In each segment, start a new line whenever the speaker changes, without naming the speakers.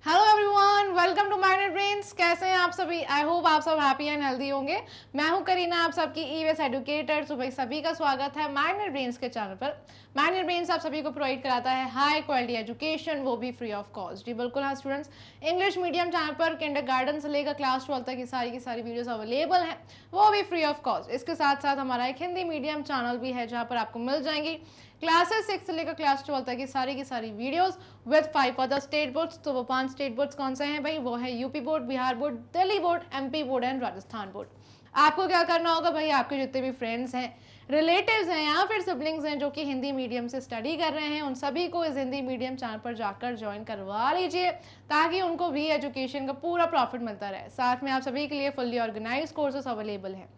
Hello everyone, welcome to Magnet Brains. कैसे हैं आप सभी? आई होप आप सब हैप्पी एंड हेल्दी होंगे। मैं हूं करीना, आप सबकी ईवीएस एडुकेटर। तो भाई सभी का स्वागत है मैग्नेट ब्रेन्स के चैनल पर। मैग्नेट ब्रेन्स आप सभी को प्रोवाइड कराता है हाई क्वालिटी एजुकेशन, वो भी फ्री ऑफ कॉस्ट। जी बिल्कुल हाँ स्टूडेंट्स, इंग्लिश मीडियम चैनल पर किंडरगार्टन से लेकर क्लास 12 तक की सारी वीडियोस अवेलेबल हैं, वो भी फ्री ऑफ कॉस्ट। इसके साथ साथ हमारा एक हिंदी मीडियम चैनल भी है जहाँ पर आपको मिल जाएंगी क्लासेस 6 से लेकर क्लास 12 तक की सारी videos with 5 other state boards. तो वो 5 स्टेट बोर्ड्स कौन से हैं भाई? वो है UP board, Bihar board, Delhi board, MP board and Rajasthan board. आपको क्या करना होगा भाई, आपके जितने भी फ्रेंड्स हैं, रिलेटिव्स हैं या फिर सिबलिंग्स हैं जो कि हिंदी मीडियम से स्टडी कर रहे हैं, उन सभी को इस हिंदी मीडियम चैनल पर जाकर ज्वाइन करवा लीजिए ताकि उनको भी एजुकेशन का पूरा प्रॉफिट मिलता रहे। साथ में आप सभी के लिए फुल्ली ऑर्गेनाइज कोर्सेस अवेलेबल हैं,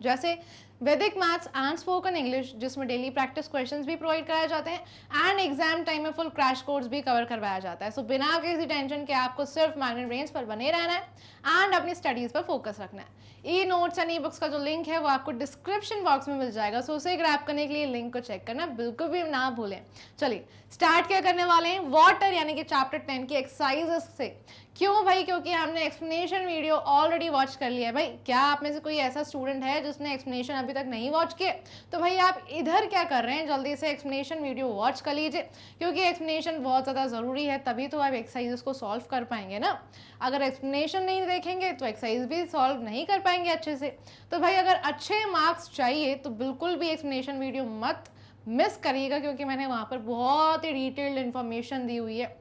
जैसे वैदिक मैथ्स एंड स्पोकन इंग्लिश, जिसमें डेली प्रैक्टिस क्वेश्चंस भी प्रोवाइड कराए जाते हैं एंड एग्जाम टाइम में फुल क्रैश कोर्स भी कवर करवाया जाता है। सो बिना किसी टेंशन के आपको सिर्फ मैग्नेट ब्रेन्स पर बने रहना है एंड अपनी स्टडीज पर फोकस रखना है। E notes and e books का जो लिंक है वो आपको डिस्क्रिप्शन बॉक्स में मिल जाएगा, सो उसे ग्रैब करने के लिए लिंक को चेक करना बिल्कुल भी ना भूलें। चलिए स्टार्ट क्या करने वाले हैं, वाटर यानी कि चैप्टर 10 की एक्सरसाइजेस से। क्यों भाई? क्योंकि हमने एक्सप्लेनेशन वीडियो ऑलरेडी वॉच कर लिया है। भाई क्या आप में से कोई ऐसा स्टूडेंट है जिसने एक्सप्लेनेशन अभी तक नहीं वॉच किए? तो भाई आप इधर क्या कर रहे हैं, जल्दी से एक्सप्लेनेशन वीडियो वॉच कर लीजिए, क्योंकि एक्सप्लेनेशन बहुत ज़्यादा ज़रूरी है, तभी तो आप एक्सरसाइजेस को सॉल्व कर पाएंगे ना। अगर एक्सप्लेनेशन नहीं देखेंगे तो एक्सरसाइज भी सॉल्व नहीं कर पाएंगे अच्छे से। तो भाई अगर अच्छे मार्क्स चाहिए तो बिल्कुल भी एक्सप्लेनेशन वीडियो मत मिस करिएगा, क्योंकि मैंने वहाँ पर बहुत ही डिटेल्ड इन्फॉर्मेशन दी हुई है।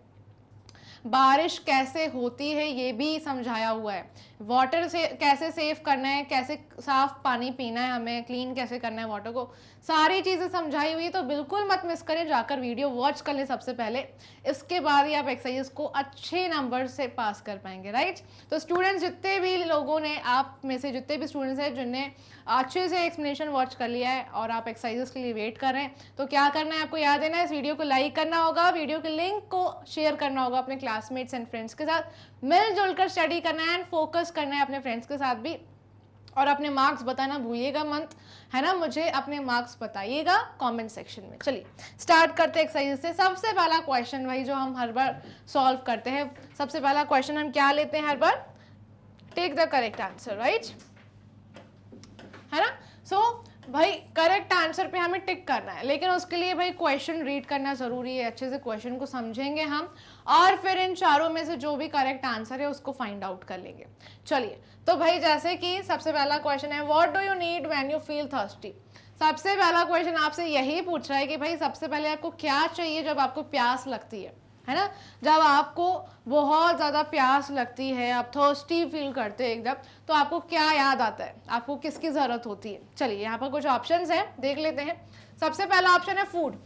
बारिश कैसे होती है ये भी समझाया हुआ है, वाटर से कैसे सेव करना है, कैसे साफ पानी पीना है, हमें क्लीन कैसे करना है वाटर को, सारी चीज़ें समझाई हुई है। तो बिल्कुल मत मिस करें, जाकर वीडियो वॉच कर लें सबसे पहले, इसके बाद ही आप एक्सरसाइज को अच्छे नंबर से पास कर पाएंगे, राइट। तो स्टूडेंट्स जितने भी लोगों ने, आप में से जितने भी स्टूडेंट्स हैं जिनने अच्छे से एक्सप्लेनेशन वॉच कर लिया है और आप एक्सरसाइजेस के लिए वेट कर रहे हैं, तो क्या करना है आपको याद है ना, इस वीडियो को लाइक करना होगा, वीडियो के लिंक को शेयर करना होगा अपने क्लासमेट्स एंड फ्रेंड्स के साथ, मिलजुल कर स्टडी करना है एंड फोकस करना है अपने फ्रेंड्स के साथ भी। और अपने मार्क्स बताना भूलिएगा मत, है ना, मुझे अपने मार्क्स बताइएगा कमेंट सेक्शन में। चलिए स्टार्ट करते हैं एक्सरसाइज से। सबसे पहला क्वेश्चन भाई जो हम हर बार सॉल्व करते हैं, सबसे पहला क्वेश्चन हम क्या लेते हैं हर बार? Take the correct answer, right, है ना। सो भाई करेक्ट आंसर पे हमें टिक करना है, लेकिन उसके लिए भाई क्वेश्चन रीड करना जरूरी है, अच्छे से क्वेश्चन को समझेंगे हम और फिर इन चारों में से जो भी करेक्ट आंसर है उसको फाइंड आउट कर लेंगे। चलिए तो भाई जैसे कि सबसे पहला क्वेश्चन है, what do you need when you feel thirsty. सबसे पहला क्वेश्चन आपसे यही पूछ रहा है कि भाई सबसे पहले आपको क्या चाहिए जब आपको प्यास लगती है ना। जब आपको बहुत ज़्यादा प्यास लगती है, आप थर्स्टी फील करते हैं एकदम, तो आपको क्या याद आता है, आपको किसकी ज़रूरत होती है? चलिए यहाँ पर कुछ ऑप्शंस हैं, देख लेते हैं। सबसे पहला ऑप्शन है फूड।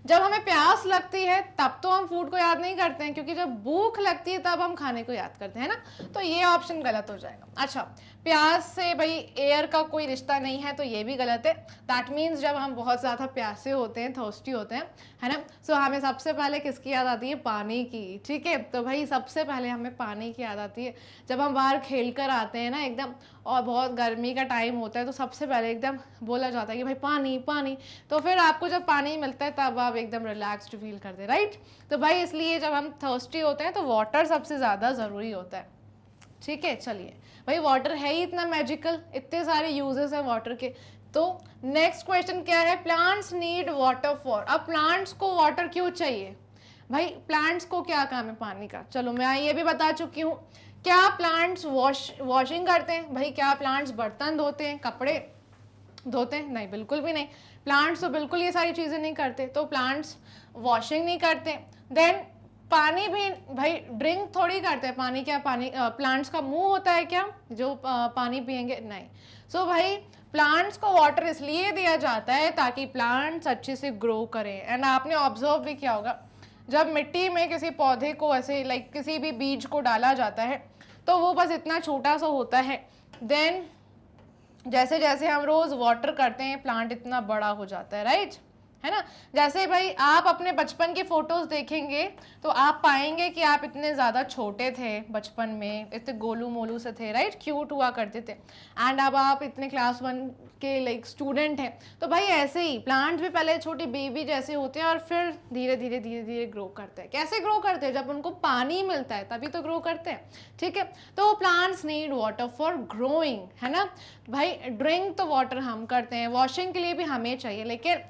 जब हमें प्यास लगती है तब तो हम फूड को याद नहीं करते हैं, क्योंकि जब भूख लगती है तब हम खाने को याद करते हैं ना, तो ये ऑप्शन गलत हो जाएगा। अच्छा, प्यास से भाई एयर का कोई रिश्ता नहीं है, तो ये भी गलत है। दैट मीन्स जब हम बहुत ज़्यादा प्यासे होते हैं, थर्स्टी होते हैं, है ना, सो हमें सबसे पहले किसकी याद आती है? पानी की, ठीक है। तो भाई सबसे पहले हमें पानी की याद आती है। जब हम बाहर खेल कर आते हैं ना एकदम, और बहुत गर्मी का टाइम होता है, तो सबसे पहले एकदम बोला जाता है कि भाई पानी पानी, तो फिर आपको जब पानी मिलता है तब आप एकदम रिलैक्स्ड फील करते हैं, राइट। तो भाई इसलिए जब हम थर्स्टी होते हैं तो वाटर सबसे ज़्यादा ज़रूरी होता है, ठीक है। चलिए भाई वाटर है ही इतना मैजिकल, इतने सारे यूजेस हैं वाटर के। तो नेक्स्ट क्वेश्चन क्या है, प्लांट्स नीड वाटर फॉर। अब प्लांट्स को वाटर क्यों चाहिए भाई? प्लांट्स को क्या काम है पानी का? चलो मैं ये भी बता चुकी हूँ। क्या प्लांट्स वॉशिंग करते हैं भाई? क्या प्लांट्स बर्तन धोते हैं, कपड़े धोते हैं? नहीं, बिल्कुल भी नहीं। प्लांट्स तो बिल्कुल ये सारी चीज़ें नहीं करते, तो प्लांट्स वॉशिंग नहीं करते। देन पानी भी भाई ड्रिंक थोड़ी करते हैं पानी। क्या पानी प्लांट्स का मुंह होता है क्या जो पानी पिएंगे? नहीं। सो भाई प्लांट्स को वाटर इसलिए दिया जाता है ताकि प्लांट्स अच्छे से ग्रो करें। एंड आपने ऑब्जर्व भी किया होगा, जब मिट्टी में किसी पौधे को ऐसे लाइक किसी भी बीज को डाला जाता है तो वो बस इतना छोटा सा होता है, देन जैसे जैसे हम रोज वाटर करते हैं प्लांट इतना बड़ा हो जाता है, राइट, है ना। जैसे भाई आप अपने बचपन की फोटोज देखेंगे तो आप पाएंगे कि आप इतने ज़्यादा छोटे थे बचपन में, इतने गोलू मोलू से थे, राइट, क्यूट हुआ करते थे। एंड अब आप इतने क्लास 1 के लाइक स्टूडेंट हैं। तो भाई ऐसे ही प्लांट्स भी पहले छोटी बेबी जैसे होते हैं और फिर धीरे धीरे धीरे धीरे ग्रो करते हैं। कैसे ग्रो करते हैं? जब उनको पानी मिलता है तभी तो ग्रो करते हैं, ठीक है। तो plants need water for growing, है ना भाई। ड्रिंक तो वाटर हम करते हैं, वॉशिंग के लिए भी हमें चाहिए, लेकिन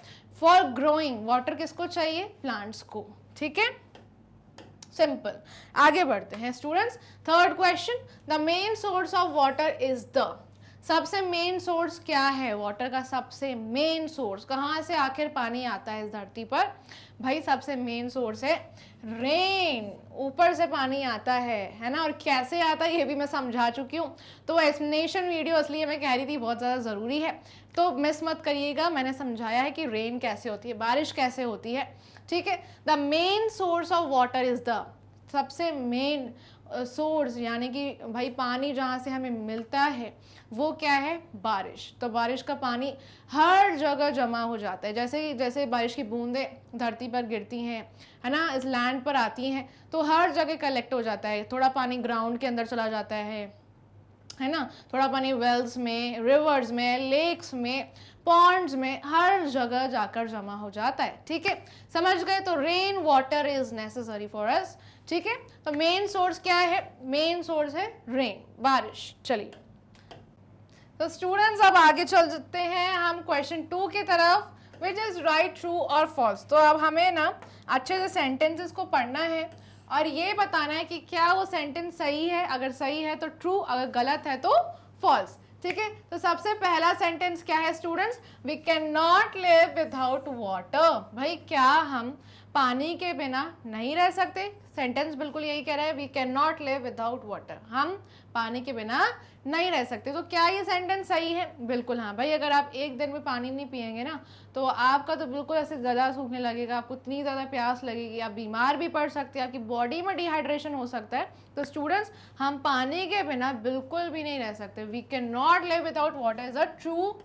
फॉर ग्रोइंग वाटर किसको चाहिए? प्लांट्स को, ठीक है। सिंपल। आगे बढ़ते हैं students. Third question, the main source of water is the, सबसे मेन सोर्स क्या है वाटर का? सबसे मेन सोर्स कहाँ से आखिर पानी आता है इस धरती पर? भाई सबसे मेन सोर्स है रेन, ऊपर से पानी आता है ना। और कैसे आता है ये भी मैं समझा चुकी हूँ, तो एक्सप्लेनेशन वीडियो इसलिए मैं कह रही थी बहुत ज़्यादा ज़रूरी है, तो मिस मत करिएगा। मैंने समझाया है कि रेन कैसे होती है, बारिश कैसे होती है, ठीक है। The main source of water is the, सबसे मेन सोर्स यानी कि भाई पानी जहाँ से हमें मिलता है वो क्या है? बारिश। तो बारिश का पानी हर जगह जमा हो जाता है, जैसे जैसे बारिश की बूंदें धरती पर गिरती हैं, है ना, इस लैंड पर आती हैं, तो हर जगह कलेक्ट हो जाता है। थोड़ा पानी ग्राउंड के अंदर चला जाता है ना, थोड़ा पानी वेल्स में, रिवर्स में, लेक्स में, पॉन्ड्स में, हर जगह जाकर जमा हो जाता है, ठीक है। समझ गए? तो rain water is necessary for us, ठीक है। तो मेन सोर्स क्या है? मेन सोर्स है रेन, बारिश। चलिए तो स्टूडेंट्स अब आगे चल सकते हैं हम क्वेश्चन 2 की तरफ, विच इज राइट, ट्रू और फॉल्स। तो अब हमें ना अच्छे से सेंटेंसेस को पढ़ना है और ये बताना है कि क्या वो सेंटेंस सही है, अगर सही है तो ट्रू, अगर गलत है तो फॉल्स, ठीक है। तो सबसे पहला सेंटेंस क्या है students? We can not live without water. भाई क्या हम पानी के बिना नहीं रह सकते? सेंटेंस बिल्कुल यही कह रहा है, we can not live without water, हम पानी के बिना नहीं रह सकते। तो क्या ये सेंटेंस सही है? बिल्कुल हाँ भाई। अगर आप एक दिन में पानी नहीं पिएंगे ना तो आपका तो बिल्कुल ऐसे गला सूखने लगेगा, आपको इतनी ज़्यादा प्यास लगेगी, आप बीमार भी पड़ सकते हैं, आपकी बॉडी में डिहाइड्रेशन हो सकता है। तो स्टूडेंट्स हम पानी के बिना बिल्कुल भी नहीं रह सकते। We can not live without water is a true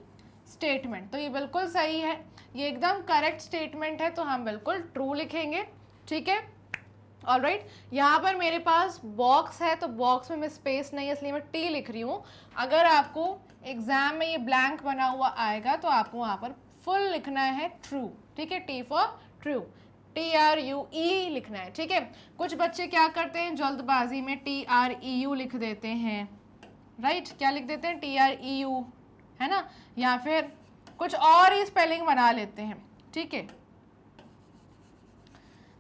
statement. तो ये बिल्कुल सही है, ये एकदम करेक्ट स्टेटमेंट है, तो हम बिल्कुल ट्रू लिखेंगे, ठीक है। ऑलराइट, यहाँ पर मेरे पास बॉक्स है तो बॉक्स में स्पेस नहीं है इसलिए मैं टी लिख रही हूँ। अगर आपको एग्जाम में ये ब्लैंक बना हुआ आएगा तो आपको वहाँ पर फुल लिखना है ट्रू, ठीक है। टी फॉर ट्रू, TRUE लिखना है, ठीक है। कुछ बच्चे क्या करते हैं जल्दबाजी में TREU लिख देते हैं, राइट, क्या लिख देते हैं? TREU, है ना, या फिर कुछ और ही स्पेलिंग बना लेते हैं, ठीक है।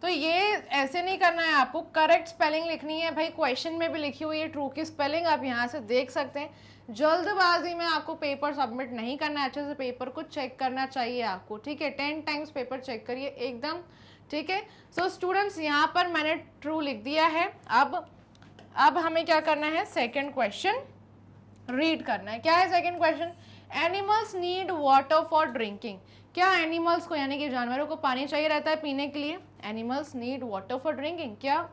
तो ये ऐसे नहीं करना है, आपको करेक्ट स्पेलिंग लिखनी है। भाई क्वेश्चन में भी लिखी हुई है ट्रू की स्पेलिंग, आप यहाँ से देख सकते हैं। जल्दबाजी में आपको पेपर सबमिट नहीं करना है, अच्छे से पेपर को चेक करना चाहिए आपको, ठीक है। 10 टाइम्स पेपर चेक करिए एकदम, ठीक है। सो स्टूडेंट्स यहाँ पर मैंने ट्रू लिख दिया है। अब हमें क्या करना है? सेकेंड क्वेश्चन रीड करना है। क्या है second question? Animals need water for drinking. क्या एनिमल्स को यानी कि जानवरों को पानी चाहिए रहता है पीने के लिए? Animals need water for drinking. क्या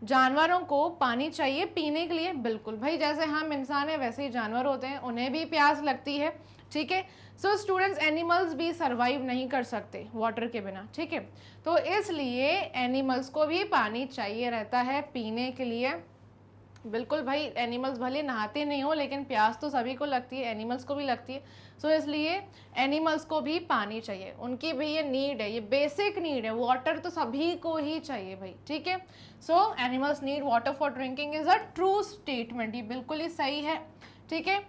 जानवरों को पानी चाहिए पीने के लिए? बिल्कुल भाई, जैसे हम इंसान हैं वैसे ही जानवर होते हैं, उन्हें भी प्यास लगती है, ठीक है। सो स्टूडेंट्स एनिमल्स भी सर्वाइव नहीं कर सकते वाटर के बिना, ठीक है। तो इसलिए एनिमल्स को भी पानी चाहिए रहता है पीने के लिए। बिल्कुल भाई, एनिमल्स भले नहाते नहीं हो लेकिन प्यास तो सभी को लगती है, एनिमल्स को भी लगती है। सो इसलिए एनिमल्स को भी पानी चाहिए, उनकी भी ये नीड है, ये बेसिक नीड है। वाटर तो सभी को ही चाहिए भाई, ठीक है। सो animals need water for drinking is a true statement, ये बिल्कुल ही सही है, ठीक है।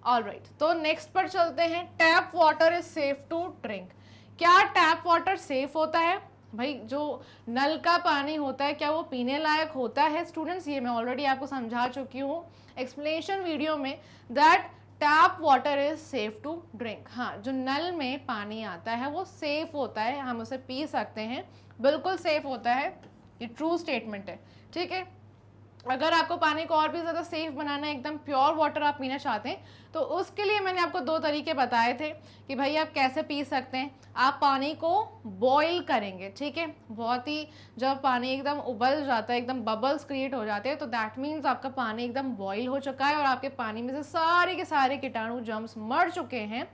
ऑलराइट, तो नेक्स्ट पर चलते हैं। Tap water is safe to drink. क्या टैप वाटर सेफ होता है? भाई जो नल का पानी होता है क्या वो पीने लायक होता है? स्टूडेंट्स ये मैं ऑलरेडी आपको समझा चुकी हूँ एक्सप्लेनेशन वीडियो में, that tap water is safe to drink. हाँ, जो नल में पानी आता है वो सेफ होता है, हम उसे पी सकते हैं, बिल्कुल सेफ होता है, ये ट्रू स्टेटमेंट है, ठीक है। अगर आपको पानी को और भी ज़्यादा सेफ बनाना है, एकदम प्योर वाटर आप पीना चाहते हैं, तो उसके लिए मैंने आपको 2 तरीके बताए थे कि भाई आप कैसे पी सकते हैं। आप पानी को बॉईल करेंगे, ठीक है। बहुत ही जब पानी एकदम उबल जाता है, एकदम बबल्स क्रिएट हो जाते हैं, तो दैट मीन्स आपका पानी एकदम बॉईल हो चुका है और आपके पानी में से सारे के सारे कीटाणु जर्म्स मर चुके हैं।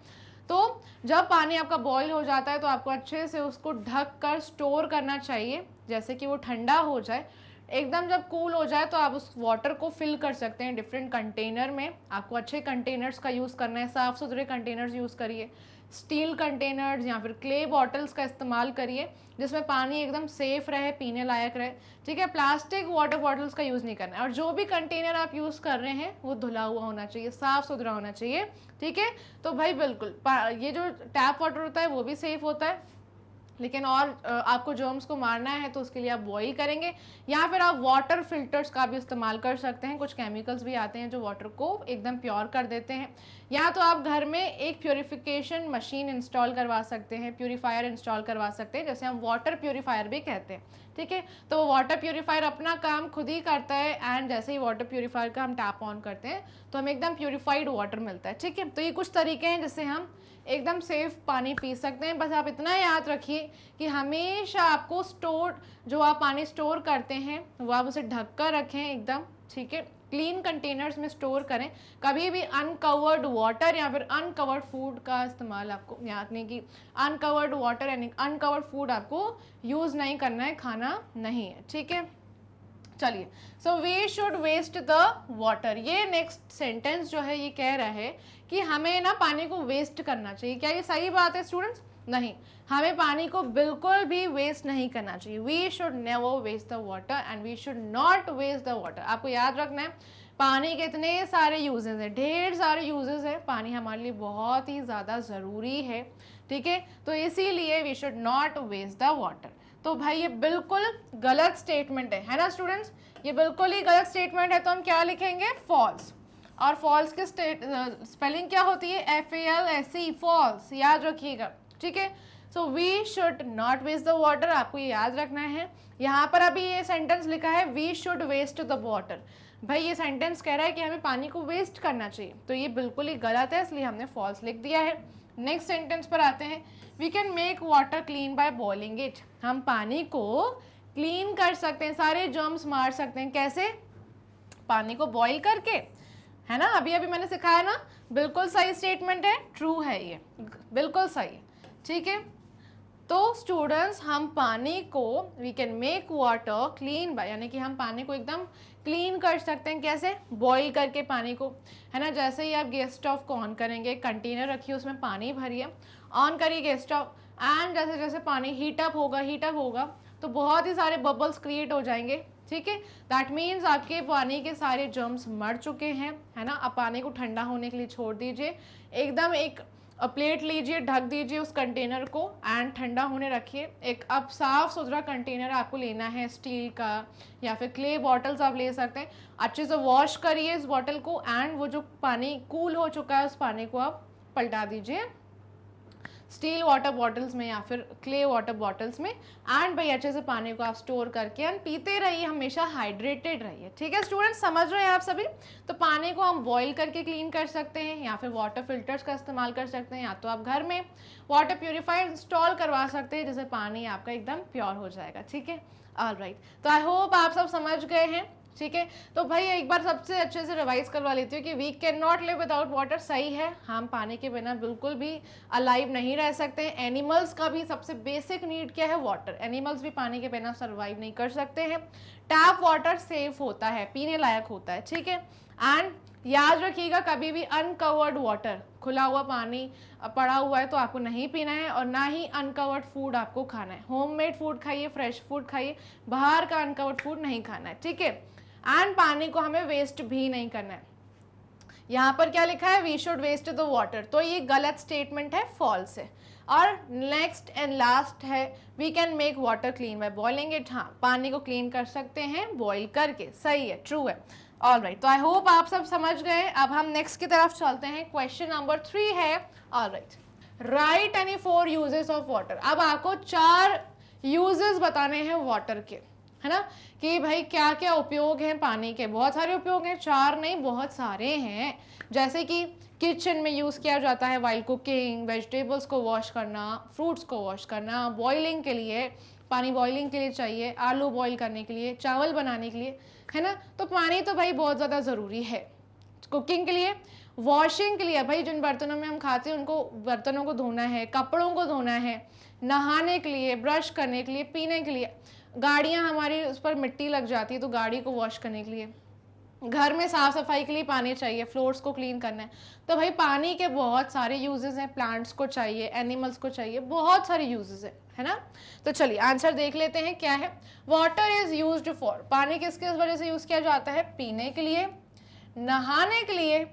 तो जब पानी आपका बॉईल हो जाता है तो आपको अच्छे से उसको ढक कर स्टोर करना चाहिए, जैसे कि वो ठंडा हो जाए। एकदम जब कूल हो जाए तो आप उस वाटर को फिल कर सकते हैं डिफरेंट कंटेनर में। आपको अच्छे कंटेनर्स का यूज़ करना है, साफ़ सुथरे कंटेनर्स यूज़ करिए, स्टील कंटेनर्स या फिर क्ले बॉटल्स का इस्तेमाल करिए जिसमें पानी एकदम सेफ रहे, पीने लायक रहे, ठीक है। प्लास्टिक वाटर बॉटल्स का यूज़ नहीं करना है। और जो भी कंटेनर आप यूज़ कर रहे हैं वो धुला हुआ होना चाहिए, साफ़ सुथरा होना चाहिए, ठीक है। तो भाई बिल्कुल ये जो टैप वाटर होता है वो भी सेफ़ होता है, लेकिन और आपको जर्म्स को मारना है तो उसके लिए आप बॉईल करेंगे, या फिर आप वाटर फिल्टर्स का भी इस्तेमाल कर सकते हैं। कुछ केमिकल्स भी आते हैं जो वाटर को एकदम प्योर कर देते हैं। या तो आप घर में एक प्योरीफिकेशन मशीन इंस्टॉल करवा सकते हैं, प्योरीफायर इंस्टॉल करवा सकते हैं, जैसे हम वाटर प्योरीफायर भी कहते हैं, ठीक है। तो वाटर प्योरीफायर अपना काम खुद ही करता है, एंड जैसे ही वाटर प्योरीफायर का हम टैप ऑन करते हैं तो हमें एकदम प्योरीफाइड वाटर मिलता है, ठीक है। तो ये कुछ तरीके हैं जिससे हम एकदम सेफ पानी पी सकते हैं। बस आप इतना याद रखिए कि हमेशा आपको स्टोर, जो आप पानी स्टोर करते हैं वो आप उसे ढक कर रखें एकदम, ठीक है। क्लीन कंटेनर्स में स्टोर करें। कभी भी अनकवर्ड वाटर या फिर अनकवर्ड फूड का इस्तेमाल आपको, यानी कि अनकवर्ड वाटर यानी अनकवर्ड फूड आपको यूज़ नहीं करना है, खाना नहीं है, ठीक है। चलिए, so we should waste the water, ये नेक्स्ट सेंटेंस जो है ये कह रहा है कि हमें ना पानी को वेस्ट करना चाहिए। क्या ये सही बात है स्टूडेंट्स? नहीं, हमें पानी को बिल्कुल भी वेस्ट नहीं करना चाहिए। We should never waste the water and we should not waste the water. आपको याद रखना है पानी के इतने सारे यूजेस हैं, ढेर सारे यूजेस हैं। पानी हमारे लिए बहुत ही ज़्यादा ज़रूरी है, ठीक है। तो इसीलिए we should not waste the water. तो भाई ये बिल्कुल गलत स्टेटमेंट है ना स्टूडेंट्स? ये बिल्कुल ही गलत स्टेटमेंट है, तो हम क्या लिखेंगे? फॉल्स। और फॉल्स की स्पेलिंग क्या होती है? FALSE, फॉल्स, याद रखिएगा, ठीक है। So we should not waste the water, आपको ये याद रखना है। यहाँ पर अभी ये सेंटेंस लिखा है we should waste the water. भाई ये सेंटेंस कह रहा है कि हमें पानी को वेस्ट करना चाहिए, तो ये बिल्कुल ही गलत है, इसलिए हमने फॉल्स लिख दिया है। नेक्स्ट सेंटेंस पर आते हैं। We can make water clean by boiling it. हम पानी को क्लीन कर सकते हैं, सारे जर्म्स मार सकते हैं। कैसे? पानी को बॉईल करके, है ना। अभी अभी मैंने सिखाया ना, बिल्कुल सही स्टेटमेंट है, ट्रू है, ये बिल्कुल सही है, ठीक है। तो स्टूडेंट्स, हम पानी को we can make water clean by, यानी कि हम पानी को एकदम क्लीन कर सकते हैं। कैसे? बॉईल करके पानी को, है ना। जैसे ही आप गैस स्टोव को ऑन करेंगे, कंटेनर रखिए, उसमें पानी भरिए, ऑन करिए गैस स्टोव, एंड जैसे जैसे पानी हीट अप होगा तो बहुत ही सारे बबल्स क्रिएट हो जाएंगे, ठीक है। दैट मीन्स आपके पानी के सारे जर्म्स मर चुके हैं, है ना। अब पानी को ठंडा होने के लिए छोड़ दीजिए, एकदम एक प्लेट लीजिए, ढक दीजिए उस कंटेनर को एंड ठंडा होने रखिए। एक अब साफ़ सुथरा कंटेनर आपको लेना है, स्टील का या फिर क्ले बॉटल्स आप ले सकते हैं। अच्छे से वॉश करिए इस बॉटल को, एंड वो जो पानी कूल हो चुका है उस पानी को आप पलटा दीजिए स्टील वाटर बॉटल्स में या फिर क्ले वाटर बॉटल्स में, एंड भाई अच्छे से पानी को आप स्टोर करके एंड पीते रहिए, हमेशा हाइड्रेटेड रहिए, ठीक है स्टूडेंट्स। समझ रहे हैं आप सभी? तो पानी को हम बॉईल करके क्लीन कर सकते हैं, या फिर वाटर फिल्टर्स का इस्तेमाल कर सकते हैं, या तो आप घर में वाटर प्योरीफायर इंस्टॉल करवा सकते हैं, जिससे पानी आपका एकदम प्योर हो जाएगा, ठीक है। ऑलराइट, तो आई होप आप सब समझ गए हैं, ठीक है। तो भाई एक बार सबसे अच्छे से रिवाइज करवा लेती हूँ कि we can not live without water. सही है, हम पानी के बिना बिल्कुल भी अलाइव नहीं रह सकते। एनिमल्स का भी सबसे बेसिक नीड क्या है? वाटर। एनिमल्स भी पानी के बिना सर्वाइव नहीं कर सकते हैं। टैप वाटर सेफ होता है, पीने लायक होता है, ठीक है। एंड याद रखिएगा, कभी भी अनकवर्ड वाटर, खुला हुआ पानी पड़ा हुआ है तो आपको नहीं पीना है, और ना ही अनकवर्ड फूड आपको खाना है। होममेड फूड खाइए, फ्रेश फूड खाइए, बाहर का अनकवर्ड फूड नहीं खाना है, ठीक है। एंड पानी को हमें वेस्ट भी नहीं करना है। यहाँ पर क्या लिखा है? We should waste the water, तो ये गलत स्टेटमेंट है, फॉल्स है। और नेक्स्ट एंड लास्ट है we can make water clean by boiling it. हाँ, पानी को क्लीन कर सकते हैं बॉईल करके, सही है, ट्रू है। ऑलराइट, तो आई होप आप सब समझ गए। अब हम नेक्स्ट की तरफ चलते हैं। क्वेश्चन नंबर 3 है, alright, right any 4 uses of water. अब आपको 4 यूजेस बताने हैं वाटर के, है ना, कि भाई क्या क्या उपयोग हैं पानी के। बहुत सारे उपयोग हैं, 4 नहीं बहुत सारे हैं। जैसे कि किचन में यूज़ किया जाता है वाइल कुकिंग, वेजिटेबल्स को वॉश करना, फ्रूट्स को वॉश करना, बॉइलिंग के लिए पानी, बॉइलिंग के लिए चाहिए, आलू बॉईल करने के लिए, चावल बनाने के लिए, है ना। तो पानी तो भाई बहुत ज़्यादा ज़रूरी है। कुकिंग के लिए वॉशिंग के लिए भाई जिन बर्तनों में हम खाते हैं उनको, बर्तनों को धोना है, कपड़ों को धोना है, नहाने के लिए, ब्रश करने के लिए, पीने के लिए, गाड़ियाँ हमारी उस पर मिट्टी लग जाती है तो गाड़ी को वॉश करने के लिए, घर में साफ सफाई के लिए पानी चाहिए, फ्लोर्स को क्लीन करना है। तो भाई पानी के बहुत सारे यूजेस हैं, प्लांट्स को चाहिए, एनिमल्स को चाहिए, बहुत सारे यूजेस है ना। तो चलिए आंसर देख लेते हैं क्या है। वाटर इज यूज्ड फॉर, पानी किस किस वजह से यूज किया जाता है? पीने के लिए, नहाने के लिए,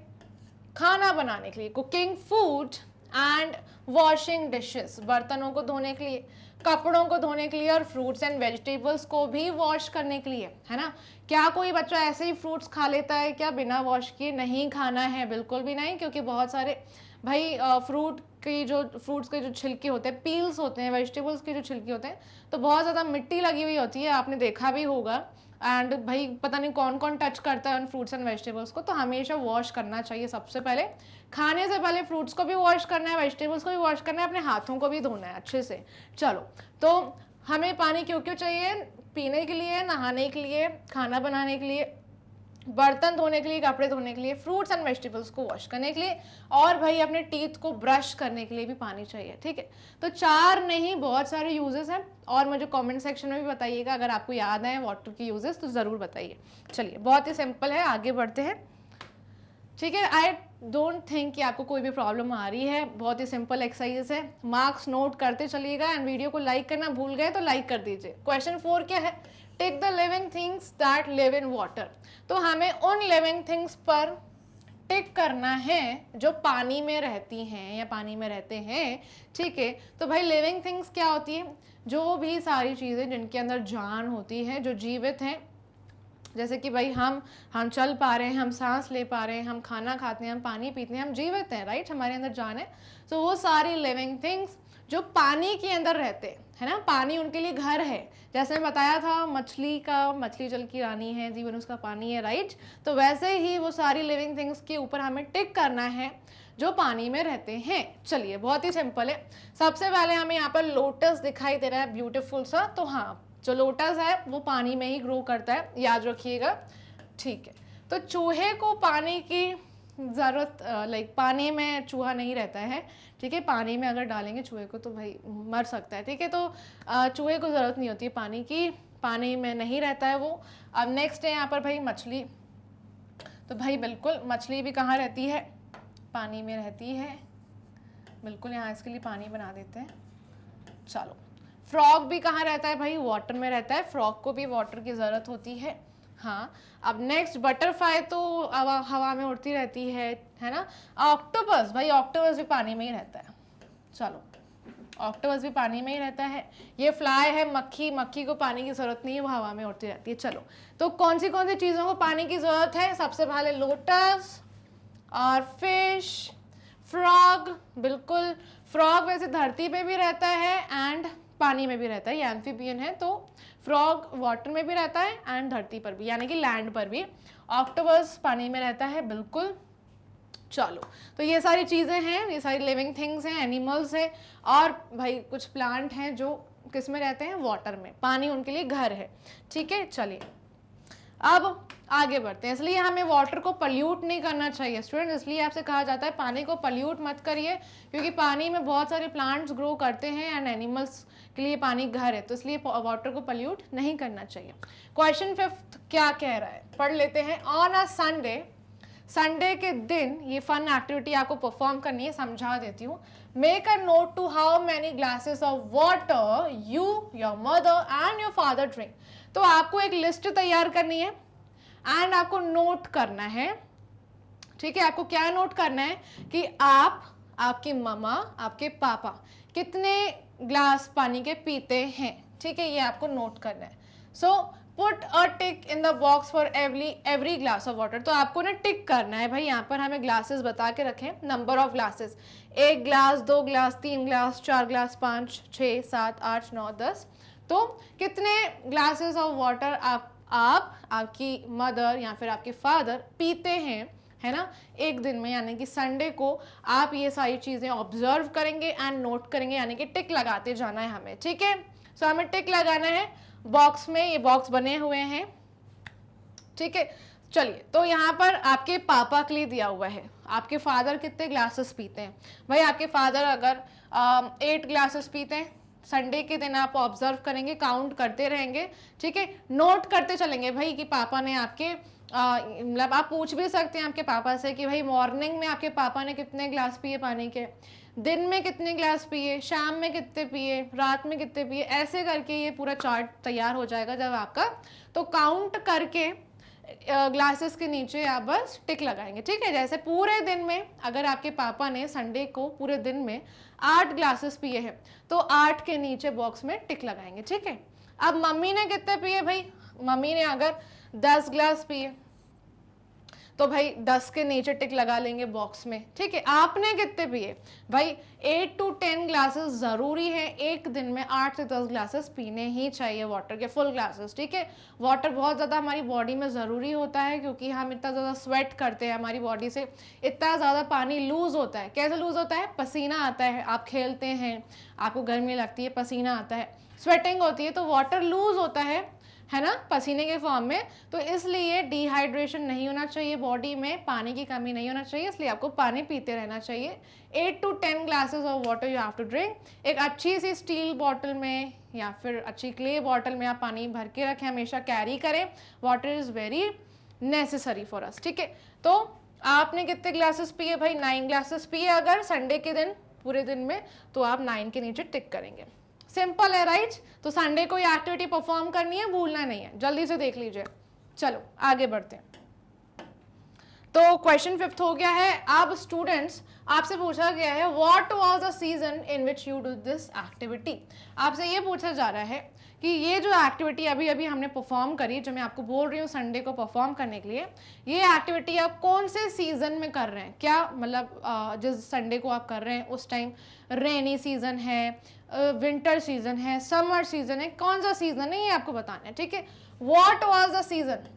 खाना बनाने के लिए, cooking food, and washing dishes, बर्तनों को धोने के लिए, कपड़ों को धोने के लिए, और फ्रूट्स एंड वेजिटेबल्स को भी वॉश करने के लिए, है ना। क्या कोई बच्चा ऐसे ही फ्रूट्स खा लेता है क्या बिना वॉश किए? नहीं खाना है, बिल्कुल भी नहीं, क्योंकि बहुत सारे भाई फ्रूट्स के जो छिलके होते हैं, पील्स होते हैं, वेजिटेबल्स के जो छिलके होते हैं, तो बहुत ज़्यादा मिट्टी लगी हुई होती है, आपने देखा भी होगा। एंड भाई पता नहीं कौन कौन टच करता है उन फ्रूट्स एंड वेजिटेबल्स को, तो हमेशा वॉश करना चाहिए। सबसे पहले खाने से पहले फ्रूट्स को भी वॉश करना है, वेजिटेबल्स को भी वॉश करना है, अपने हाथों को भी धोना है अच्छे से। चलो, तो हमें पानी क्यों क्यों चाहिए? पीने के लिए, नहाने के लिए, खाना बनाने के लिए, बर्तन धोने के लिए, कपड़े धोने के लिए, फ्रूट्स एंड वेजिटेबल्स को वॉश करने के लिए, और भाई अपने टीथ को ब्रश करने के लिए भी पानी चाहिए। ठीक है, तो 4 नहीं, बहुत सारे यूजेस हैं, और मुझे कमेंट सेक्शन में भी बताइएगा अगर आपको याद है वाटर के यूजेस तो ज़रूर बताइए। चलिए, बहुत ही सिंपल है, आगे बढ़ते हैं। ठीक है, आई डोंट थिंक कि आपको कोई भी प्रॉब्लम आ रही है, बहुत ही सिंपल एक्सरसाइज है। मार्क्स नोट करते चलिएगा, एंड वीडियो को लाइक करना भूल गए तो लाइक कर दीजिए। क्वेश्चन 4 क्या है? Take the living things that live in water. तो हमें उन लिविंग थिंग्स पर टिक करना है जो पानी में रहती हैं या पानी में रहते हैं। ठीक है, तो भाई लिविंग थिंग्स क्या होती है? जो भी सारी चीज़ें जिनके अंदर जान होती है, जो जीवित हैं, जैसे कि भाई हम चल पा रहे हैं, हम सांस ले पा रहे हैं, हम खाना खाते हैं, हम पानी पीते हैं, हम जीवित हैं, राइट, हमारे अंदर जान है। तो वो सारी लिविंग थिंग्स जो पानी के अंदर रहते हैं, है ना, पानी उनके लिए घर है। जैसे मैं बताया था मछली जल की रानी है, जीवन उसका पानी है, राइट। तो वैसे ही वो सारी लिविंग थिंग्स के ऊपर हमें टिक करना है जो पानी में रहते हैं। चलिए, बहुत ही सिंपल है। सबसे पहले हमें यहाँ पर लोटस दिखाई दे रहा है, ब्यूटीफुल सा। तो हाँ, जो लोटस है वो पानी में ही ग्रो करता है, याद रखिएगा। ठीक है, तो चूहे को पानी की ज़रूरत, लाइक पानी में चूहा नहीं रहता है। ठीक है, पानी में अगर डालेंगे चूहे को तो भाई मर सकता है। ठीक है, तो चूहे को ज़रूरत नहीं होती है पानी की, पानी में नहीं रहता है वो। अब नेक्स्ट है यहाँ पर भाई मछली। तो भाई बिल्कुल मछली भी कहाँ रहती है? पानी में रहती है, बिल्कुल। यहाँ इसके लिए पानी बना देते हैं। चलो, फ्रॉग भी कहाँ रहता है भाई? वाटर में रहता है, फ्रॉग को भी वाटर की ज़रूरत होती है। हाँ, अब नेक्स्ट बटरफ्लाई तो हवा में उड़ती रहती है ना। ऑक्टोपस, भाई ऑक्टोपस भी पानी में ही रहता है। चलो, ऑक्टोपस भी पानी में ही रहता है। ये फ्लाई है मक्खी को पानी की ज़रूरत नहीं है, वो हवा में उड़ती रहती है। चलो, तो कौन सी चीज़ों को पानी की ज़रूरत है? सबसे पहले लोटस और फिश, फ्रॉग। बिल्कुल, फ्रॉग वैसे धरती पे भी रहता है एंड पानी में भी रहता है, ये एम्फीबियन है। तो फ्रॉग वाटर में भी रहता है एंड धरती पर भी, यानी कि लैंड पर भी। ऑक्टोपस पानी में रहता है, बिल्कुल। चलो, तो ये सारी चीज़ें हैं, ये सारी लिविंग थिंग्स हैं, एनिमल्स हैं, और भाई कुछ प्लांट हैं जो किस में रहते हैं? वाटर में, पानी उनके लिए घर है। ठीक है, चलिए अब आगे बढ़ते हैं। इसलिए हमें वाटर को पल्यूट नहीं करना चाहिए स्टूडेंट, इसलिए आपसे कहा जाता है पानी को पल्यूट मत करिए, क्योंकि पानी में बहुत सारे प्लांट्स ग्रो करते हैं एंड एनिमल्स के लिए पानी घर है, तो इसलिए वाटर को पल्यूट नहीं करना चाहिए। क्वेश्चन 5 क्या कह रहा है, पढ़ लेते हैं। ऑन अ संडे के दिन ये फन एक्टिविटी आपको परफॉर्म करनी है, समझा देती हूँ। Make a note to how many glasses of water you, your mother and your father drink. तो आपको एक लिस्ट तैयार करनी है एंड आपको नोट करना है। ठीक है, आपको क्या नोट करना है कि आप, आपकी मम्मा, आपके पापा कितने ग्लास पानी के पीते हैं। ठीक है, ये आपको नोट करना है। So put a tick in the box for every glass of water. तो आपको ना टिक करना है भाई, यहाँ पर हमें ग्लासेस बता के रखें, number of glasses, 1 glass, 2 glass, 3 glass, 4 glass, 5, 6, 7, 8, 9, 10। तो कितने ग्लासेस ऑफ वाटर आप, आपकी मदर या फिर आपके फादर पीते हैं, है ना, एक दिन में। यानी कि संडे को आप ये सारी चीज़ें ऑब्जर्व करेंगे एंड नोट करेंगे, यानी कि टिक लगाते जाना है हमें। ठीक है, सो हमें टिक लगाना है बॉक्स में, ये बॉक्स बने हुए हैं। ठीक है, चलिए, तो यहाँ पर आपके पापा के लिए दिया हुआ है, आपके फादर कितने ग्लासेस पीते हैं। भाई आपके फादर अगर 8 ग्लासेस पीते हैं, संडे के दिन आप ऑब्जर्व करेंगे, काउंट करते रहेंगे, ठीक है, नोट करते चलेंगे भाई कि पापा ने आपके मतलब आप पूछ भी सकते हैं आपके पापा से कि भाई मॉर्निंग में आपके पापा ने कितने ग्लास पिए पानी के, दिन में कितने ग्लास पिए, शाम में कितने पिए, रात में कितने पिए, ऐसे करके ये पूरा चार्ट तैयार हो जाएगा जब आपका। तो काउंट करके ग्लासेस के नीचे आप बस टिक लगाएंगे, ठीक है। जैसे पूरे दिन में अगर आपके पापा ने संडे को पूरे दिन में 8 ग्लासेस पिए हैं तो 8 के नीचे बॉक्स में टिक लगाएंगे, ठीक है। अब मम्मी ने कितने पिए, भाई मम्मी ने अगर 10 ग्लास पिए तो भाई 10 के नीचे टिक लगा लेंगे बॉक्स में, ठीक है। आपने कितने पिए, भाई 8 to 10 ग्लासेस जरूरी है, एक दिन में 8 से 10 ग्लासेस पीने ही चाहिए वाटर के, फुल ग्लासेस, ठीक है। वाटर बहुत ज़्यादा हमारी बॉडी में ज़रूरी होता है क्योंकि हम इतना ज़्यादा स्वेट करते हैं, हमारी बॉडी से इतना ज़्यादा पानी लूज़ होता है। कैसे लूज़ होता है, पसीना आता है, आप खेलते हैं, आपको गर्मी लगती है, पसीना आता है, स्वेटिंग होती है, तो वाटर लूज़ होता है ना, पसीने के फॉर्म में। तो इसलिए डिहाइड्रेशन नहीं होना चाहिए, बॉडी में पानी की कमी नहीं होना चाहिए, इसलिए आपको पानी पीते रहना चाहिए। 8 to 10 glasses of water you have to drink. एक अच्छी सी स्टील बॉटल में या फिर अच्छी क्ले बॉटल में आप पानी भर के रखें, हमेशा कैरी करें, water is very necessary for us, ठीक है। तो आपने कितने ग्लासेस पिए, भाई 9 ग्लासेस पिए अगर संडे के दिन पूरे दिन में, तो आप 9 के नीचे टिक करेंगे। सिंपल है, राइट। तो संडे को ये एक्टिविटी परफॉर्म करनी है, भूलना नहीं है, जल्दी से देख लीजिए। चलो आगे बढ़ते हैं। तो क्वेश्चन 5 हो गया है। अब स्टूडेंट्स आपसे पूछा गया है what was the season in which you do this activity. आपसे ये पूछा जा रहा है कि ये जो एक्टिविटी अभी अभी हमने परफॉर्म करी, जो मैं आपको बोल रही हूँ संडे को परफॉर्म करने के लिए, ये एक्टिविटी आप कौन से सीजन में कर रहे हैं। क्या मतलब जिस संडे को आप कर रहे हैं उस टाइम रेनी सीजन है, विंटर सीजन है, समर सीजन है, कौन सा सीजन है ये आपको बताना है, ठीक है। व्हाट वाज द सीजन,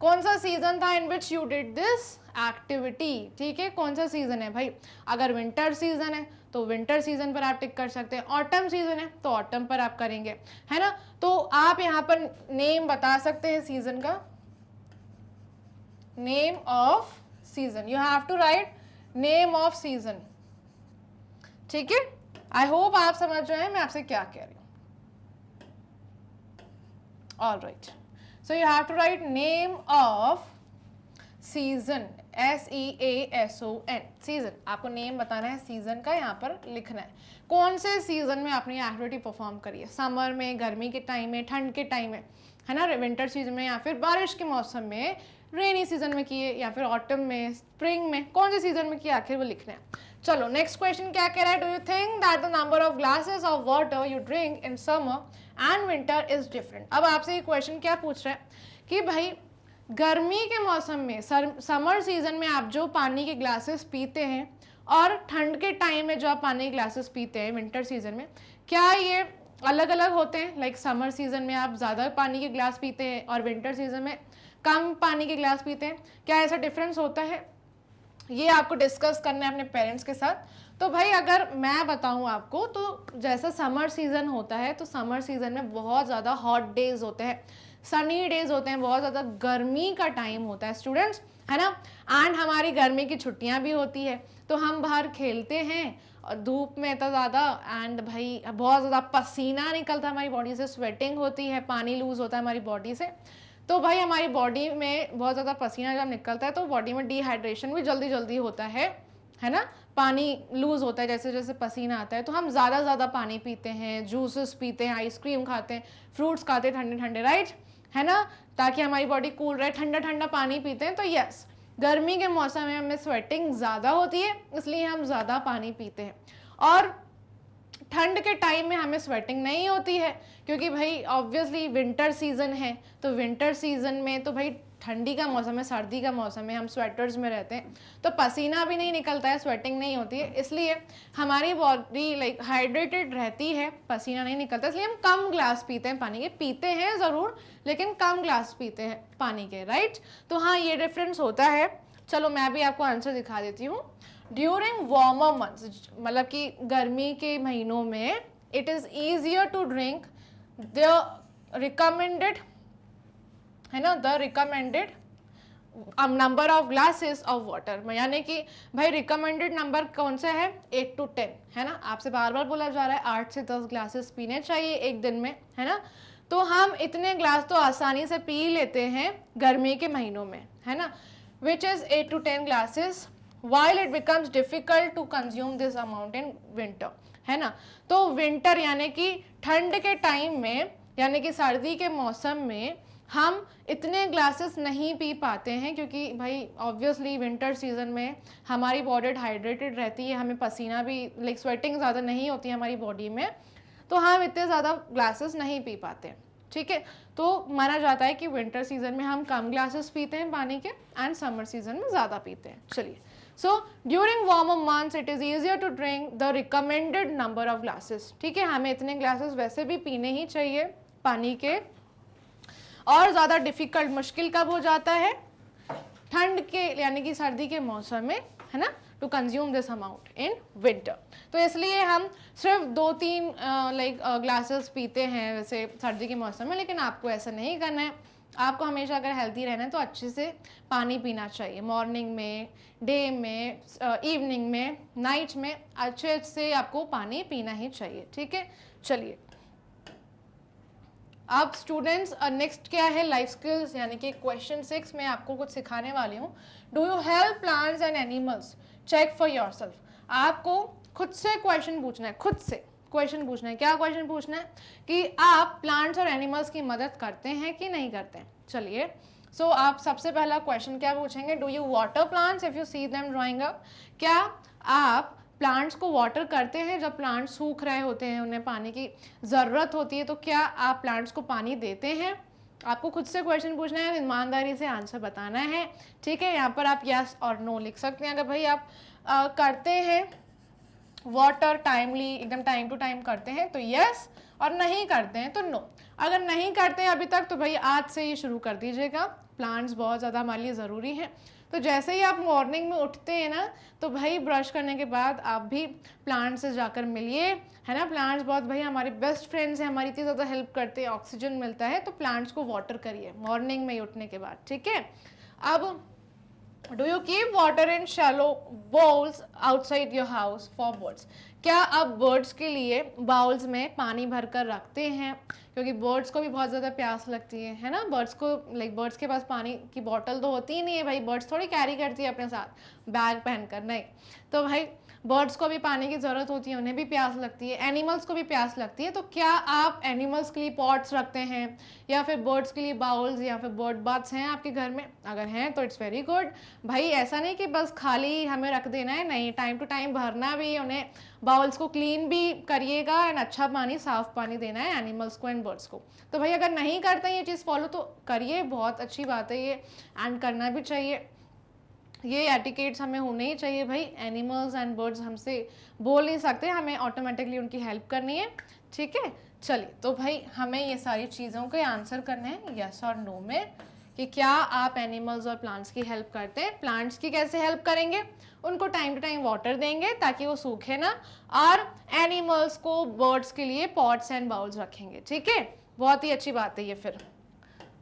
कौन सा सीजन था in which you did this activity, ठीक है। कौन सा सीजन है भाई, अगर विंटर सीजन है तो विंटर सीजन पर आप टिक कर सकते हैं, ऑटम सीजन है तो ऑटम पर आप करेंगे, है ना। तो आप यहाँ पर नेम बता सकते हैं सीजन का, name of season, you have to write name of season, ठीक है। आई होप आप समझ रहे हैं मैं आपसे क्या कह रही हूँ। All right, so you have to write name of season, SEASON, season. आपको नेम बताना है सीजन का, यहाँ पर लिखना है कौन से सीजन में आपने एक्टिविटी परफॉर्म करी है, समर में, गर्मी के टाइम में, ठंड के टाइम में, है ना, विंटर सीजन में, या फिर बारिश के मौसम में, रेनी सीजन में किए, या फिर ऑटम में, स्प्रिंग में, कौन से सीजन में किया आखिर वो लिखना है। चलो नेक्स्ट क्वेश्चन क्या कह रहा है, do you think that the number of glasses of water you drink in summer and winter is different. अब आपसे ये क्वेश्चन क्या पूछ रहा है कि भाई गर्मी के मौसम में, समर सीजन में आप जो पानी के ग्लासेस पीते हैं और ठंड के टाइम में जो आप पानी के ग्लासेस पीते हैं विंटर सीजन में, क्या ये अलग अलग होते हैं। लाइक समर सीजन में आप ज़्यादा पानी के ग्लास पीते हैं और विंटर सीजन में कम पानी के ग्लास पीते हैं, क्या ऐसा डिफरेंस होता है, ये आपको डिस्कस करना है अपने पेरेंट्स के साथ। तो भाई अगर मैं बताऊं आपको, तो जैसा समर सीजन होता है तो समर सीजन में बहुत ज़्यादा हॉट डेज होते हैं, सनी डेज होते हैं, बहुत ज़्यादा गर्मी का टाइम होता है स्टूडेंट्स, है ना। एंड हमारी गर्मी की छुट्टियां भी होती है तो हम बाहर खेलते हैं और धूप में इतना ज़्यादा, एंड भाई बहुत ज़्यादा पसीना निकलता है हमारी बॉडी से, स्वेटिंग होती है, पानी लूज होता है हमारी बॉडी से। तो भाई हमारी बॉडी में बहुत ज़्यादा पसीना जब निकलता है तो बॉडी में डिहाइड्रेशन भी जल्दी जल्दी होता है ना, पानी लूज़ होता है जैसे जैसे पसीना आता है। तो हम ज़्यादा पानी पीते हैं, जूसेस पीते हैं, आइसक्रीम खाते हैं, फ्रूट्स खाते हैं ठंडे ठंडे, राइट, है ना, ताकि हमारी बॉडी कूल रहे, ठंडा ठंडा पानी पीते हैं। तो यस, गर्मी के मौसम में हमें स्वेटिंग ज़्यादा होती है इसलिए हम ज़्यादा पानी पीते हैं, और ठंड के टाइम में हमें स्वेटिंग नहीं होती है क्योंकि भाई ऑब्वियसली विंटर सीजन है। तो विंटर सीजन में तो भाई ठंडी का मौसम है, सर्दी का मौसम है, हम स्वेटर्स में रहते हैं तो पसीना भी नहीं निकलता है, स्वेटिंग नहीं होती है, इसलिए हमारी बॉडी लाइक हाइड्रेटेड रहती है, पसीना नहीं निकलता, इसलिए हम कम ग्लास पीते हैं पानी के, पीते हैं ज़रूर लेकिन कम ग्लास पीते हैं पानी के, राइट। तो हाँ ये डिफरेंस होता है। चलो मैं भी आपको आंसर दिखा देती हूँ। ड्यूरिंग वार्मर मंथ्स, मतलब कि गर्मी के महीनों में, it is easier to drink the recommended, है ना, the recommended number of glasses of water, यानी कि भाई रिकमेंडेड नंबर कौन सा है, 8 to 10, है ना। आपसे बार बार बोला जा रहा है 8 से 10 ग्लासेस पीने चाहिए एक दिन में, है ना। तो हम इतने ग्लास तो आसानी से पी लेते हैं गर्मी के महीनों में, है ना, which is 8 to 10 glasses, while it becomes difficult to consume this amount in winter, है ना। तो विंटर यानी कि ठंड के टाइम में, यानी कि सर्दी के मौसम में हम इतने ग्लासेस नहीं पी पाते हैं, क्योंकि भाई ऑब्वियसली विंटर सीजन में हमारी बॉडी हाइड्रेटेड रहती है, हमें पसीना भी लाइक स्वेटिंग ज़्यादा नहीं होती है हमारी बॉडी में, तो हम इतने ज़्यादा ग्लासेस नहीं पी पाते, ठीक है। तो माना जाता है कि विंटर सीजन में हम कम ग्लासेस पीते हैं पानी के एंड समर सीजन में ज़्यादा पीते हैं। चलिए, so during warmer months it is easier to drink the recommended number of glasses, ठीक है। हमें इतने ग्लासेस वैसे भी पीने ही चाहिए पानी के, और ज़्यादा डिफिकल्ट मुश्किल कब हो जाता है, ठंड के यानी कि सर्दी के मौसम में, है ना, to consume this amount in winter. तो इसलिए हम सिर्फ 2-3 ग्लासेस पीते हैं वैसे सर्दी के मौसम में, लेकिन आपको ऐसा नहीं करना है। आपको हमेशा अगर हेल्दी रहना है तो अच्छे से पानी पीना चाहिए, मॉर्निंग में, डे में, इवनिंग में, नाइट में अच्छे से आपको पानी पीना ही चाहिए, ठीक है। चलिए, अब स्टूडेंट्स नेक्स्ट क्या है, लाइफ स्किल्स, यानी कि क्वेश्चन 6 में आपको कुछ सिखाने वाली हूँ। Do you help plants and animals, check for yourself. आपको खुद से क्वेश्चन पूछना है, खुद से क्वेश्चन पूछना है। क्या क्वेश्चन पूछना है कि आप प्लांट्स और एनिमल्स की मदद करते हैं कि नहीं करते हैं। चलिए, सो आप सबसे पहला क्वेश्चन क्या पूछेंगे, do you water plants if you see them drawing up. क्या आप प्लांट्स को वाटर करते हैं, जब प्लांट्स सूख रहे होते हैं, उन्हें पानी की ज़रूरत होती है, तो क्या आप प्लांट्स को पानी देते हैं। आपको खुद से क्वेश्चन पूछना है, ईमानदारी से आंसर बताना है, ठीक है। यहाँ पर आप यस और नो लिख सकते हैं। अगर भाई आप करते हैं वाटर टाइमली, एकदम टाइम टू टाइम करते हैं तो यस, और नहीं करते हैं तो नो। अगर नहीं करते हैं अभी तक तो भाई आज से ही शुरू कर दीजिएगा, प्लांट्स बहुत ज़्यादा हमारे लिए ज़रूरी हैं। तो जैसे ही आप मॉर्निंग में उठते हैं ना, तो भाई ब्रश करने के बाद आप भी प्लांट से जाकर मिलिए, है ना। प्लांट्स बहुत भाई हमारे बेस्ट फ्रेंड्स हैं, हमारी इतनी ज़्यादा हेल्प करते हैं, ऑक्सीजन मिलता है, तो प्लांट्स को वाटर करिए मॉर्निंग में ही उठने के बाद, ठीक है। अब do you keep water in shallow bowls outside your house for birds. क्या आप बर्ड्स के लिए बाउल्स में पानी भर कर रखते हैं, क्योंकि बर्ड्स को भी बहुत ज़्यादा प्यास लगती है ना। बर्ड्स को बर्ड्स के पास पानी की बॉटल तो होती ही नहीं है भाई, बर्ड्स थोड़ी कैरी करती है अपने साथ बैग पहनकर, नहीं। तो भाई बर्ड्स को भी पानी की ज़रूरत होती है, उन्हें भी प्यास लगती है, एनिमल्स को भी प्यास लगती है। तो क्या आप एनिमल्स के लिए पॉट्स रखते हैं, या फिर बर्ड्स के लिए बाउल्स, या फिर बर्ड बाथ्स हैं आपके घर में। अगर हैं तो इट्स वेरी गुड भाई। ऐसा नहीं कि बस खाली हमें रख देना है, नहीं, टाइम टू टाइम भरना भी, उन्हें बाउल्स को क्लीन भी करिएगा एंड अच्छा पानी, साफ पानी देना है एनिमल्स को एंड बर्ड्स को। तो भाई अगर नहीं करते हैं ये चीज़ फॉलो तो करिए, बहुत अच्छी बात है ये, एंड करना भी चाहिए। ये एटिकेट्स हमें होने ही चाहिए भाई। एनिमल्स एंड बर्ड्स हमसे बोल नहीं सकते, हमें ऑटोमेटिकली उनकी हेल्प करनी है, ठीक है। चलिए, तो भाई हमें ये सारी चीज़ों के आंसर करने हैं यस और नो में, कि क्या आप एनिमल्स और प्लांट्स की हेल्प करते हैं। प्लांट्स की कैसे हेल्प करेंगे, उनको टाइम टू टाइम वाटर देंगे ताकि वो सूखे ना, और एनिमल्स को, बर्ड्स के लिए पॉट्स एंड बाउल्स रखेंगे, ठीक है। बहुत ही अच्छी बात है ये फिर।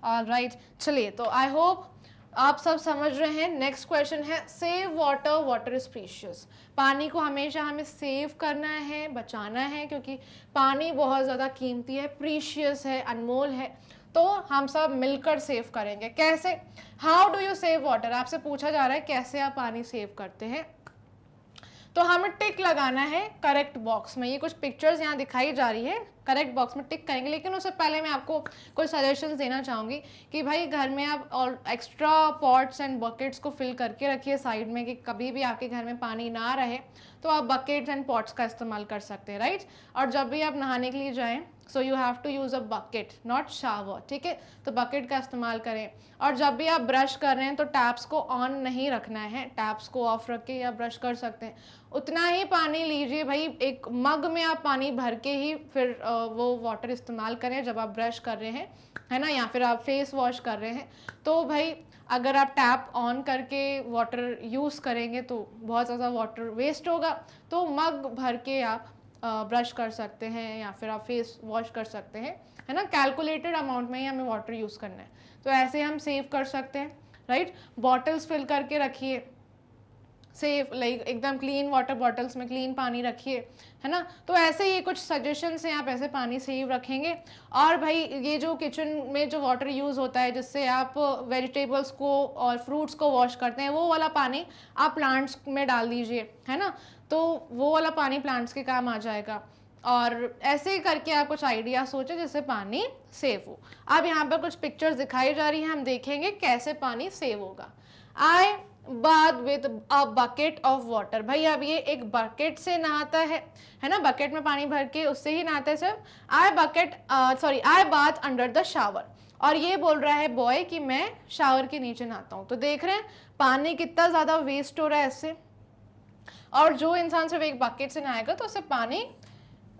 ऑलराइट, चलिए, तो आई होप आप सब समझ रहे हैं। नेक्स्ट क्वेश्चन है save water, water is precious. पानी को हमेशा हमें सेव करना है, बचाना है, क्योंकि पानी बहुत ज़्यादा कीमती है, प्रीशियस है, अनमोल है। तो हम सब मिलकर सेव करेंगे। कैसे, how do you save water, आपसे पूछा जा रहा है कैसे आप पानी सेव करते हैं। तो हमें टिक लगाना है करेक्ट बॉक्स में। ये कुछ पिक्चर्स यहाँ दिखाई जा रही है, करेक्ट बॉक्स में टिक करेंगे। लेकिन उससे पहले मैं आपको कुछ सजेशंस देना चाहूँगी कि भाई घर में आप और एक्स्ट्रा पॉट्स एंड बकेट्स को फिल करके रखिए साइड में, कि कभी भी आपके घर में पानी ना रहे तो आप बकेट्स एंड पॉट्स का इस्तेमाल कर सकते हैं, राइट। और जब भी आप नहाने के लिए जाएँ, so you have to use a bucket, not shower, ठीक है। तो बकेट का इस्तेमाल करें। और जब भी आप ब्रश कर रहे हैं तो टैप्स को ऑन नहीं रखना है, टैप्स को ऑफ रख के या ब्रश कर सकते हैं। उतना ही पानी लीजिए भाई, एक मग में आप पानी भर के ही फिर वो वाटर इस्तेमाल करें जब आप ब्रश कर रहे हैं, है ना, या फिर आप फेस वॉश कर रहे हैं। तो भाई अगर आप टैप ऑन करके वाटर यूज़ करेंगे तो बहुत ज़्यादा वाटर वेस्ट होगा। तो मग भर के आप ब्रश कर सकते हैं, या फिर आप फेस वॉश कर सकते हैं, है ना। कैलकुलेटेड अमाउंट में ही हमें वाटर यूज़ करना है, तो ऐसे हम सेव कर सकते हैं, राइट। बॉटल्स फिल करके रखिए सेफ, लाइक एकदम क्लीन वाटर बॉटल्स में क्लीन पानी रखिए, है ना। तो ऐसे ये कुछ सजेशंस हैं, आप ऐसे पानी सेव रखेंगे। और भाई ये जो किचन में जो वाटर यूज़ होता है जिससे आप वेजिटेबल्स को और फ्रूट्स को वॉश करते हैं, वो वाला पानी आप प्लांट्स में डाल दीजिए, है ना। तो वो वाला पानी प्लांट्स के काम आ जाएगा। और ऐसे ही करके आप कुछ आइडिया सोचें जिससे पानी सेव हो। अब यहाँ पर कुछ पिक्चर्स दिखाई जा रही हैं, हम देखेंगे कैसे पानी सेव होगा। I bath with a bucket of water. भाई अब ये एक बकेट से नहाता है ना, बकेट में पानी भर के उससे ही नहाता है सब। आई बाथ अंडर द शावर। और ये बोल रहा है बॉय कि मैं शावर के नीचे नहाता हूँ। तो देख रहे हैं पानी कितना ज़्यादा वेस्ट हो रहा है इससे। और जो इंसान सिर्फ एक बकेट से नहाएगा तो उससे पानी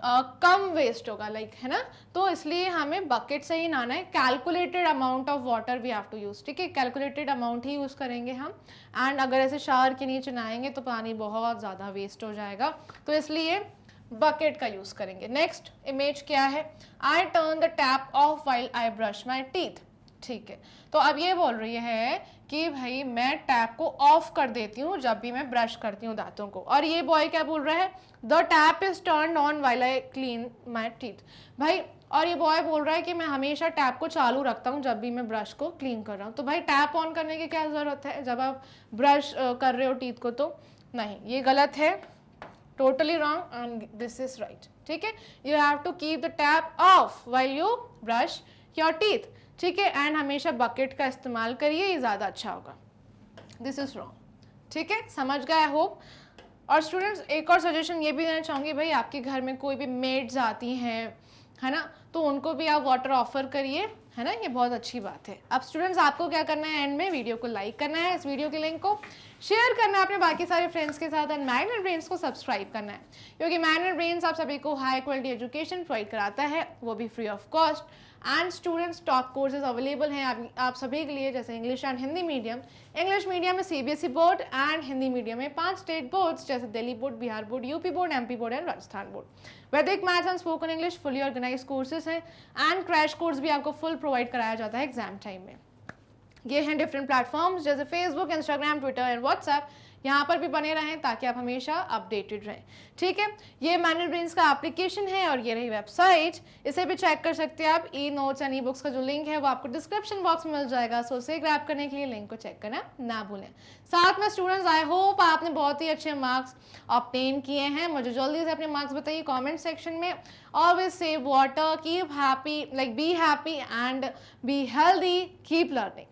कम वेस्ट होगा, लाइक, है ना। तो इसलिए हमें बकेट से ही नहाना है। Calculated amount of water we have to use, ठीक है, कैलकुलेटेड अमाउंट ही यूज़ करेंगे हम। एंड अगर ऐसे शावर के नीचे नहाएंगे तो पानी बहुत ज़्यादा वेस्ट हो जाएगा, तो इसलिए बकेट का यूज़ करेंगे। नेक्स्ट इमेज क्या है, I turn the tap off while I brush my teeth. ठीक है, तो अब ये बोल रही है कि भाई मैं टैप को ऑफ कर देती हूँ जब भी मैं ब्रश करती हूँ दांतों को। और ये बॉय क्या बोल रहा है, the tap is turn on while I clean my teeth. भाई और ये बॉय बोल रहा है कि मैं हमेशा टैप को चालू रखता हूँ जब भी मैं ब्रश को क्लीन कर रहा हूँ। तो भाई टैप ऑन करने की क्या ज़रूरत है जब आप ब्रश कर रहे हो टीथ को? तो नहीं, ये गलत है, totally wrong and this is right. ठीक है, you have to keep the tap off while you brush your teeth, ठीक है। एंड हमेशा बकेट का इस्तेमाल करिए, ये ज़्यादा अच्छा होगा। दिस इज रॉन्ग, ठीक है, समझ गए आई होप। और स्टूडेंट्स एक और सजेशन ये भी देना चाहूँगी, भाई आपके घर में कोई भी मेड्स आती हैं, है ना, तो उनको भी आप वाटर ऑफर करिए, है ना, ये बहुत अच्छी बात है। अब स्टूडेंट्स आपको क्या करना है, एंड में वीडियो को लाइक करना है, इस वीडियो के लिंक को शेयर करना है अपने बाकी सारे फ्रेंड्स के साथ, एंड मैग्नेट ब्रेन्स को सब्सक्राइब करना है, क्योंकि मैग्नेट ब्रेन्स आप सभी को हाई क्वालिटी एजुकेशन प्रोवाइड कराता है, वो भी free of cost. And students top courses available हैं आप सभी के लिए, जैसे English and Hindi medium. English medium में CBSE board and Hindi medium में 5 स्टेट बोर्ड्स जैसे Delhi board, Bihar board, UP board, MP board and Rajasthan board. Vedic maths and spoken English fully organised courses हैं, एंड क्रैश कोर्स भी आपको फुल प्रोवाइड कराया जाता है exam time में। ये हैं डिफरेंट प्लेटफॉर्म्स जैसे Facebook, Instagram, Twitter and WhatsApp. यहाँ पर भी बने रहें ताकि आप हमेशा अपडेटेड रहें, ठीक है। ये मैग्नेट ब्रेन्स का एप्लीकेशन है और ये रही वेबसाइट, इसे भी चेक कर सकते हैं आप। E notes and e books का जो लिंक है वो आपको डिस्क्रिप्शन बॉक्स में मिल जाएगा, सो उसे ग्रैब करने के लिए लिंक को चेक करना ना भूलें। साथ में स्टूडेंट्स आई होप आपने बहुत ही अच्छे मार्क्स ऑब्टेन किए हैं। मुझे जल्दी से अपने मार्क्स बताइए कॉमेंट सेक्शन में। Always save water, keep happy, like be happy and be healthy, keep learning.